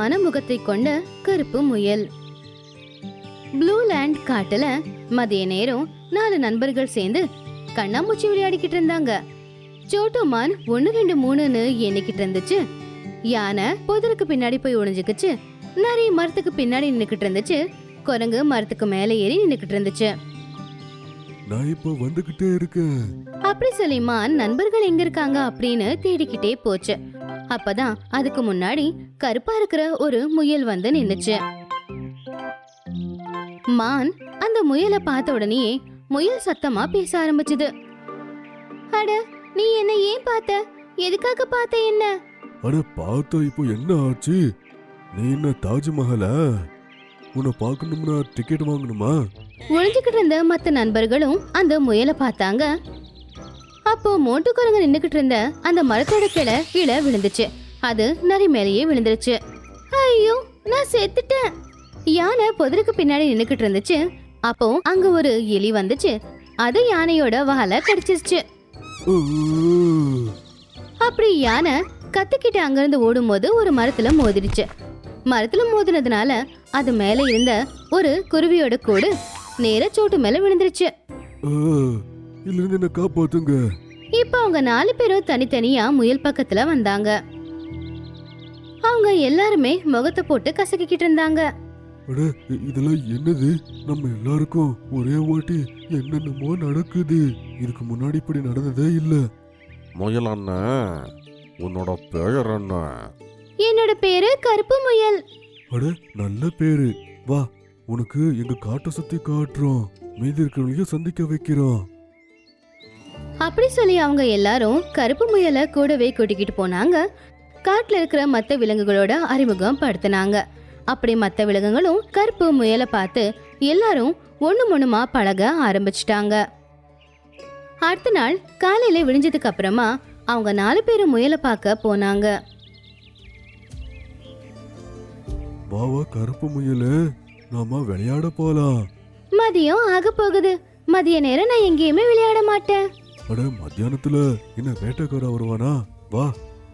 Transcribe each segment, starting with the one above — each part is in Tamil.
வித்தியாசமான முகத்தை கொண்ட கருப்பு முயல். ப்ளூ லேண்ட் காட்டுல மதிய நேரம் 4 நண்பர்கள் சேர்ந்து கண்ணாமூச்சி விளையாடிக்கிட்டு இருந்தாங்க. சோட்டுமான் 1 2 3ன்னு எண்ணிக்கிட்டு இருந்துச்சு. யானை புதருக்கு பின்னாடி போய் ஒளிஞ்சுக்குச்சு. நரி மரத்துக்கு பின்னாடி நின்னுக்கிட்டு இருந்துச்சு. குரங்கு மரத்துக்கு மேல ஏறி நின்னுக்கிட்டு இருந்துச்சு. நான் இப்ப வந்துகிட்டே இருக்கேன் அப்படி சொல்லி மான் நண்பர்கள் எங்க இருக்காங்க அப்படின்னு தேடிக்கிட்டே போச்சு. அப்பதான் அதுக்கு முன்னாடி கருப்பா இருக்கிற ஒரு முயல் வந்து நின்னுச்சு. மான் அந்த முயலை பார்த்த உடனே முயல் சத்தமா பேச ஆரம்பிச்சது. அட, நீ என்ன ஏன் பார்த்த? எதுக்காக பார்த்த? என்ன அட பார்த்தா இப்போ என்ன ஆச்சு? நீ என்ன தாஜ்மஹாலா? உன்னை பார்க்கணும்னா டிக்கெட் வாங்கணுமா? ஒளிஞ்சுக்கிட்டு இருந்த மத்த நண்பர்களும் அந்த முயலை பார்த்தாங்க. அப்போ மோட்டு குரங்கு நின்னுக்கிட்டு இருந்த அந்த மரத்தோட கிளை கீழே விழுந்துச்சு. அது நரி மேலேயே விழுந்துருச்சு. ஐயோ, நான் செத்துட்டேன். யானை புதருக்கு பின்னாடி நின்னுக்கிட்டு இருந்துச்சு. அப்போ அங்க ஒரு எலி வந்துச்சு. அது யானையோட வாலை கடிச்சிருச்சு. அப்படி யானை கத்திக்கிட்டு அங்கிருந்து ஓடும்போது ஒரு மரத்துல மோதிடுச்சு. மரத்துல மோதினதுனால அது மேல இருந்த ஒரு குருவியோட கூடு நேர சோட்டு மேல விழுந்துருச்சு. காப்பாத்துங்க. இப்ப அவங்க 4 பேரும் தனித்தனியா முயல் பக்கத்துல வந்தாங்க. அவங்க எல்லாருமே முகத்தை போட்டு கசக்கிக்கிட்டு இருந்தாங்க. அட, இதெல்லாம் என்னது? நம்ம எல்லாருக்கும் ஒரே வாட்டி என்னென்னமோ நடக்குது. இதுக்கு முன்னாடி இப்படி நடந்ததே இல்ல. முயல் அண்ணன், உன்னோட பெயர் என்ன? என்னோட பேரு கருப்பு முயல். அட, நல்ல பேரு. வா, உனக்கு எங்க காட்டை சுத்தி காட்டுறோம். மீதி இருக்கிறவங்களையும் சந்திக்க வைக்கிறோம். அப்படி சொல்லி அவங்க எல்லாரும் கருப்பு முயலை கூடவே கூட்டிக்கிட்டு போனாங்க. காட்டுல இருக்கிற மத்த விலங்குகளோட அறிமுகம் படுத்தினாங்க. அப்படி மத்த விலங்குகளும் கருப்பு முயலை பார்த்து எல்லாரும் ஒண்ணுமா பழக ஆரம்பிச்சிட்டாங்க. அடுத்த நாள் காலையில விடிஞ்சதுக்கு அப்புறமா அவங்க 4 பேரும் முயலை பார்க்க போனாங்க. வாவா கருப்பு முயலே, நாம விளையாட போலாம். மதியம் ஆக போகுது. மதிய நேரம் நான் எங்கேயுமே விளையாட மாட்டேன். அட, மத்தியானத்துல என்ன வேட்டைக்கார வருவானா? வா,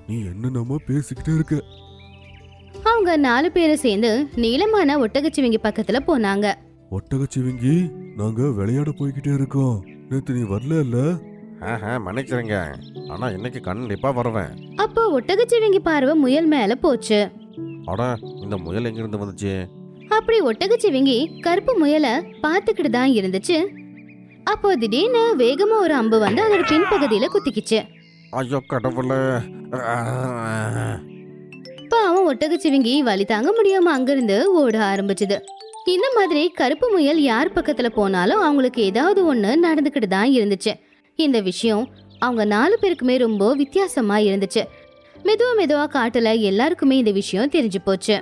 நீ என்னென்னமோ பேசிக்கிட்டே இருக்க. அவங்க 4 பேரும் சேர்ந்து நீளமான ஒட்டகச்சிவிங்கி பக்கத்துல போனாங்க. ஒட்டகச்சிவிங்கி, நாங்க விளையாட போய்கிட்டே இருக்கோம். நேத்து நீ வரல? மன்னிச்சிருங்க, ஆனா இன்னைக்கு கண்டிப்பா வருவேன். அப்போ ஒட்டகச்சிவிங்கி பார்வை முயல் மேல போச்சு. அட, இந்த முயல் எங்கிருந்து வந்துச்சு? அப்படி ஒட்டகச்சிவிங்கி கருப்பு முயலை பார்த்துக்கிட்டு தான் இருந்துச்சு. அப்போ திடீர்னு வேகமா ஒரு அம்பு வந்து அதோட பின்பகுதியில குத்திக்கிச்சு. ஐயோ கடவுளே! பாவம் ஒட்டகச்சிவிங்கி வலி தாங்க முடியாம அங்கிருந்து ஓட ஆரம்பிச்சுது. இந்த மாதிரி கருப்பு முயல் யார் பக்கத்துல போனாலும் அவங்களுக்கு ஏதாவது ஒண்ணு நடந்துக்கிட்டு தான் இருந்துச்சு. இந்த விஷயம் அவங்க 4 பேருக்குமே ரொம்ப வித்தியாசமா இருந்துச்சு. மெதுவா காட்டுல எல்லாருக்குமே இந்த விஷயம் தெரிஞ்சு போச்சு.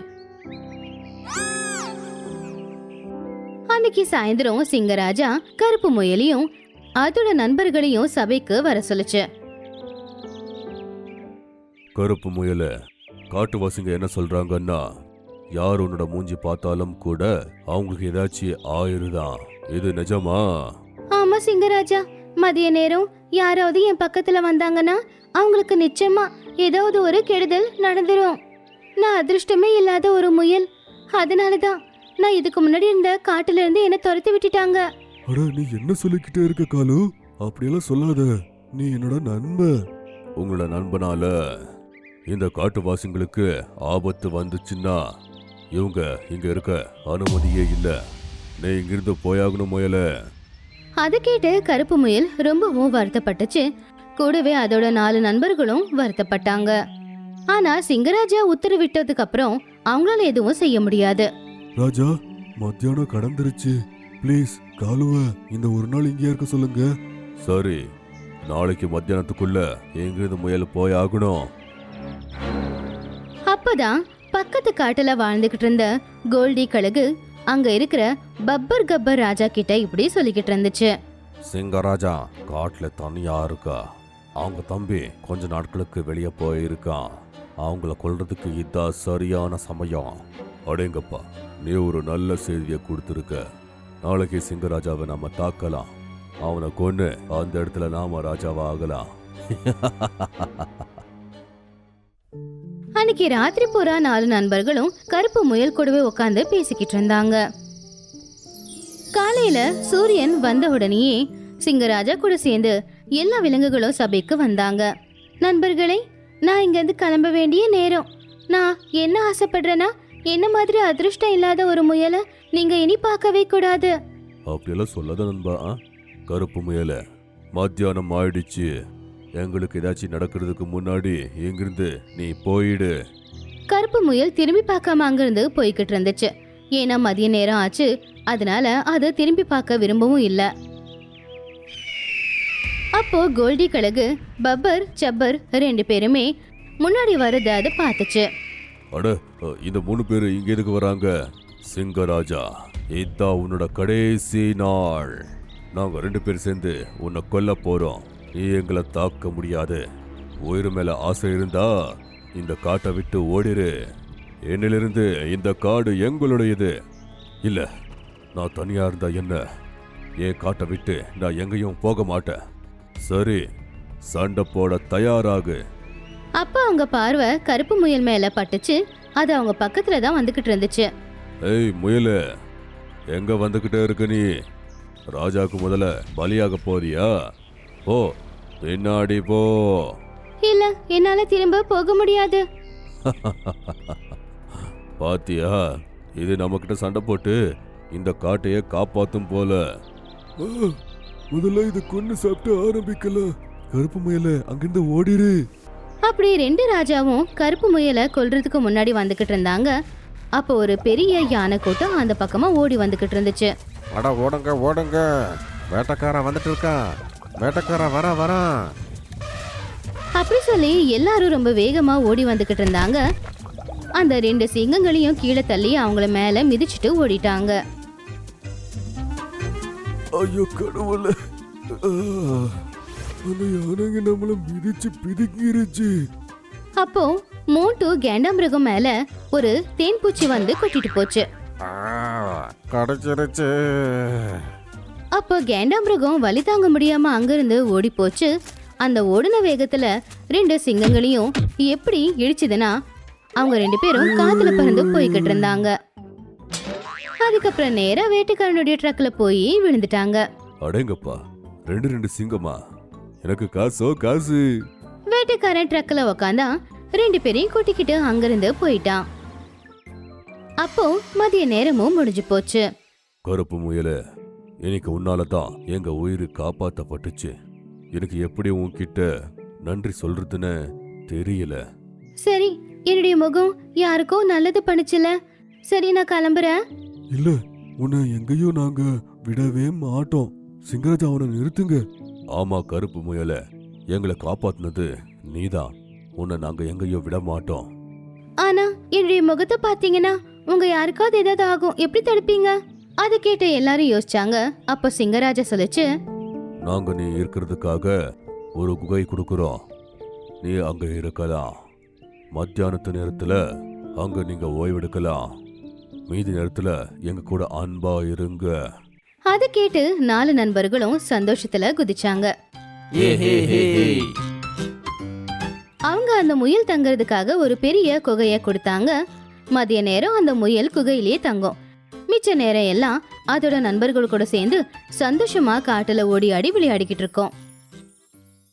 அன்னைக்கு சாயந்தரம் சிங்கராஜா கருப்பு முயலையும் அதோட நண்பர்களையும் சபைக்கு வர சொல்லுச்சு. கருப்பு முயல, காட்டுவாசிங்க என்ன சொல்றாங்கன்னா, யார் உன்னோட மூஞ்சி பார்த்தாலும் கூட அவங்களுக்கு ஏதாச்சும் ஆயிருதான். இது நிஜமா? ஆமா சிங்கராஜா, மதிய நேரம் யாராவது என் பக்கத்துல வந்தாங்கன்னா அவங்களுக்கு நிச்சயமா ஏதாவது ஒரு கெடுதல் நடந்துரும். நான் அதிர்ஷ்டமே இல்லாத ஒரு முயல். அதனாலதான் நான் இதுக்கு முன்னாடி இருந்த காட்டுல இருந்து என்ன துரத்தி விட்டுட்டாங்க. அட, நீ என்ன சொல்லிக்கிட்டே இருக்க காலு? அப்படியெல்லாம் சொல்லாத. நீ என்னோட நண்பன். உங்களோட நண்பனால இந்த காட்டுவாசிங்களுக்கு ஆபத்து வந்துச்சுன்னா இவங்க இங்க இருக்க அனுமதியே இல்ல. நீ இங்கிருந்து போயாகணும் முயல. அதை கேட்டு கருப்பு முயல் ரொம்பவும் வருத்தப்பட்டுச்சு. கூடவே அதோட 4 நண்பர்களும் வருத்தப்பட்டாங்க. ஆனா சிங்கராஜா உத்தரவிட்டதுக்கு அப்புறம் அவங்களால எதுவும் செய்ய முடியாது. ராஜா, மத்தியானம் கடந்துருச்சு. ப்ளீஸ் காலுவ இந்த ஒரு நாள் இங்கே இருக்க சொல்லுங்க. சரி, நாளைக்கு மத்தியானத்துக்குள்ள எங்கிருந்து முயல் போய் ஆகணும். அப்பதான் பக்கத்து காட்டுல வாழ்ந்துகிட்டு இருந்த கோல்டி கழுகு அங்க இருக்கிற பப்பர் கப்பர் ராஜா கிட்ட இப்படி சொல்லிக்கிட்டு இருந்துச்சு. சிங்கராஜா காட்டுல தனியா இருக்கா. அவங்க தம்பி கொஞ்ச நாட்களுக்கு வெளியே போயிருக்கான். அவங்கள கொல்றதுக்கு இதான் சரியான சமயம். அடேங்கப்பா, நீ ஒரு நல்ல செய்தியை கொடுத்துருக்க. நாளைக்கு சிங்கராஜாவை நாம தாக்கலாம். அவனை கொன்னு அந்த இடத்துல நாம ராஜாவா ஆகலாம். அன்னைக்கு ராத்திரி பூரா 4 நண்பர்களும் கருப்பு முயல் கூடவே உட்காந்து பேசிக்கிட்டு இருந்தாங்க. காலையில சூரியன் வந்த உடனேயே சிங்கராஜா கூட சேர்ந்து எல்லா விலங்குகளும் சபைக்கு வந்தாங்க. நண்பர்களே, நான் இங்கிருந்து கிளம்ப வேண்டிய நேரம். நான் என்ன ஆசைப்படுறேன்னா, என்ன மாதிரி அதிர்ஷ்டம் இல்லாத ஒரு முயலை நீங்க இனி பார்க்கவே கூடாது. அப்படியெல்லாம் சொல்லாத நண்பா. கருப்பு முயல, மத்தியானம் ஆயிடுச்சு. எங்களுக்கு ஏதாச்சும் நடக்கிறதுக்கு முன்னாடி இங்கிருந்து நீ போயிடு. கருப்பு முயல் திரும்பி பார்க்காம அங்கிருந்து போய்கிட்டு இருந்துச்சு. ஏன்னா மதிய நேரம் ஆச்சு, அதனால அது திரும்பி பார்க்க விரும்பவும் இல்லை. அப்போ கோல்டி கழுகு, பப்பர், சப்பர் 2 பேருமே முன்னாடி வரத அது பார்த்துச்சு. அட, இந்த 3 பேரு இங்க எதுக்கு வராங்க? சிங்கராஜா, இதான் உன்னோட கடைசி நாள். நாங்க 2 பேர் சேர்ந்து உன்னை கொல்ல போறோம். நீ எங்களை தாக்க முடியாது. உயிர் மேல ஆசை இருந்தா இந்த காட்டை விட்டு ஓடிரு. என்னிலிருந்து இந்த காடு எங்களுடையது. இல்ல, நான் தனியா இருந்தா என்ன? என் காட்டை விட்டு நான் எங்கேயும் போக மாட்டேன். சரி, சண்டை போட தயாராகு. அப்ப அவங்க பார்வை கருப்பு முயல் மேல பட்டுச்சு. அது அவங்க பக்கத்துல தான் வந்துகிட்டு இருந்துச்சு. ஏய் முயலே, எங்க வந்துகிட்டே இருக்க நீ? ராஜாக்கு முதல்ல பலியாக போறியா? போ, பின்னாடி போ. இல்ல, என்னால திரும்ப போக முடியாது. பாத்தியா, இது நம்ம கிட்ட சண்டை போட்டு இந்த காட்டையே காப்பாத்தும் போல. முதல்ல இது கொன்னு சாப்பிட்டு ஆரம்பிக்கலாம். கருப்பு முயல, அங்கிருந்து ஓடிரு. அப்படி 2 ராஜாவும் கருப்பு முயலை கொல்றதுக்கு முன்னாடி வந்துகிட்டு இருந்தாங்க. அப்போ ஒரு பெரிய யானை கூட்டம் அந்த பக்கமா ஓடி வந்துகிட்டு இருந்துச்சு. அட ஓடுங்க ஓடுங்க, வேட்டைக்காரன் வந்துட்டு இருக்கான், வேட்டைக்காரன் வரான். அப்படி சொல்லி எல்லாரும் ரொம்ப வேகமா ஓடி வந்துகிட்டு இருந்தாங்க. அந்த 2 சிங்கங்களையும் கீழே தள்ளி அவங்கள மேல மிதிச்சுட்டு ஓடிட்டாங்க. ஐயோ கடவுளே, அந்த யானைங்க நம்மள மிதிச்சு பிதுங்கிருச்சு. அப்போ மோட்டு கேண்டாமிருகம் மேல ஒரு தேன்பூச்சி வந்து கொட்டிட்டு போச்சு. கடைச்சிருச்சு. அப்போ கேண்டாமிருகம் வலி தாங்க முடியாம அங்கிருந்து ஓடி போச்சு. அந்த ஓடின வேகத்துல 2 சிங்கங்களையும் எப்படி இடிச்சுதுன்னா, அவங்க 2 பேரும் காத்துல பறந்து போய்கிட்டு இருந்தாங்க. அதுக்கப்புறம் நேரா வேட்டைக்காரனுடைய ட்ரக்ல போய் விழுந்துட்டாங்க. அடேங்கப்பா, 2 சிங்கமா? எனக்கு காசு. வேட்டைக்காரன் ட்ரக்ல உக்காந்தா 2 பேரையும் கூட்டிக்கிட்டு அங்கிருந்து போயிட்டான். அப்போ மதிய நேரமும் முடிஞ்சு போச்சு. கருப்பு முயல, இன்னைக்கு உன்னால தான் எங்க உயிர் காப்பாத்தப்பட்டுச்சு. எனக்கு எப்படி உன்கிட்ட நன்றி சொல்றதுன்னு தெரியல. சரி, என்னுடைய முகம் யாருக்கோ நல்லது பண்ணுச்சுல. சரி, நான் கிளம்புறேன். இல்ல, உன்னை எங்கேயும் நாங்க விடவே மாட்டோம். சிங்கராஜா, அவனை நிறுத்துங்க. ஆமா கருப்பு முயல, எங்களை காப்பாத்துனது நீதான். உன்னை நாங்க எங்கேயும் விட மாட்டோம். ஆனா என்னுடைய முகத்தை பாத்தீங்கன்னா உங்க யாருக்காவது ஏதாவது ஆகும், எப்படி தடுப்பீங்க? அதை கேட்டு எல்லாரும் யோசிச்சாங்க. அப்ப சிங்கராஜா சொல்லுச்சு, நாங்க நீ இருக்கிறதுக்காக ஒரு குகை கொடுக்குறோம். நீ அங்க இருக்கலாம். மத்தியானத்து நேரத்துல அங்க நீங்க ஓய்வெடுக்கலாம். மீதி நேரத்துல எங்க கூட அன்பா இருங்க. அதை கேட்டு 4 நண்பர்களும் சந்தோஷத்துல குதிச்சாங்க. அவங்க அந்த முயல் தங்கறதுக்காக ஒரு பெரிய குகைய கொடுத்தாங்க. மதிய நேரம் அந்த முயல் குகையிலேயே தங்கும். மிச்ச நேரம் எல்லாம் அதோட நண்பர்கள் கூட சேர்ந்து சந்தோஷமா காட்டுல ஓடி ஆடி விளையாடிக்கிட்டு இருக்கோம்.